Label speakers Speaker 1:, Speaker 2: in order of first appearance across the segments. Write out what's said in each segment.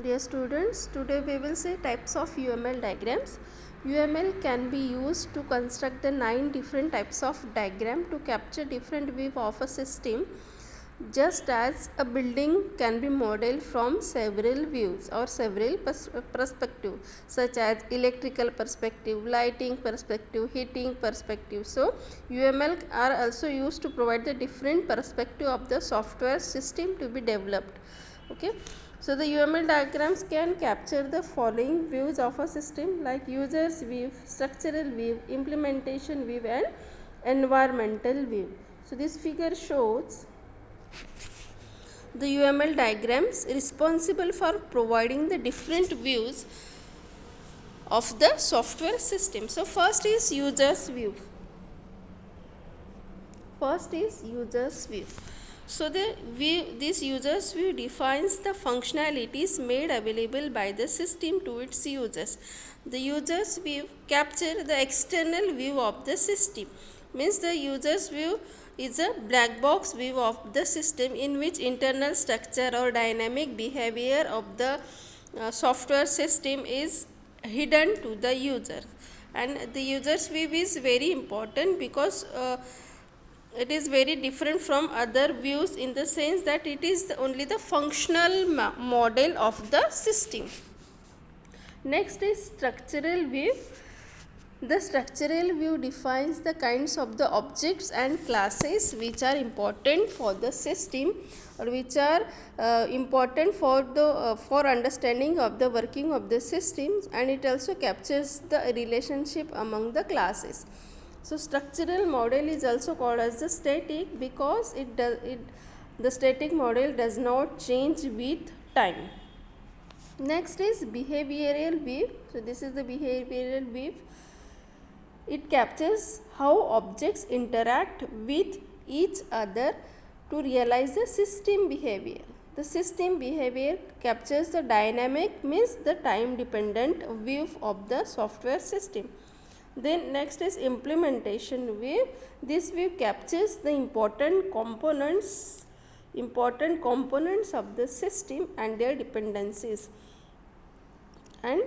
Speaker 1: Dear students, today we will see types of UML diagrams. UML can be used to construct the 9 different types of diagram to capture different view of a system, just as a building can be modeled from several views or several perspectives, such as electrical perspective, lighting perspective, heating perspective. So UML are also used to provide the different perspective of the software system to be developed. Okay, so the UML diagrams can capture the following views of a system like users view, structural view, implementation view and environmental view. So this figure shows the UML diagrams responsible for providing the different views of the software system. So first is users view. So this users view defines the functionalities made available by the system to its users. The users view capture the external view of the system. Means the users view is a black box view of the system in which internal structure or dynamic behavior of the software system is hidden to the user. And the users view is very important because it is very different from other views in the sense that it is only the functional model of the system. Next is structural view. The structural view defines the kinds of the objects and classes which are important for the system or which are important for understanding of the working of the system, and it also captures the relationship among the classes. So structural model is also called as the static because the static model does not change with time. Next is behavioral view. So this is the behavioral view. It captures how objects interact with each other to realize the system behavior. The system behavior captures the dynamic, means the time dependent view of the software system. Then next is implementation view. This view captures the important components of the system and their dependencies. And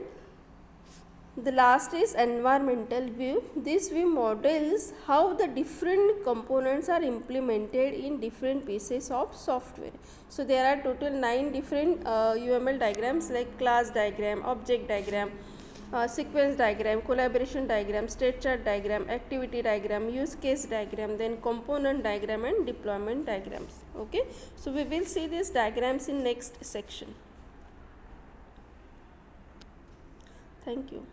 Speaker 1: the last is environmental view. This view models how the different components are implemented in different pieces of software. So there are total 9 different UML diagrams like class diagram, object diagram, sequence diagram, collaboration diagram, state chart diagram, activity diagram, use case diagram, then component diagram and deployment diagrams. Okay, so we will see these diagrams in next section. Thank you.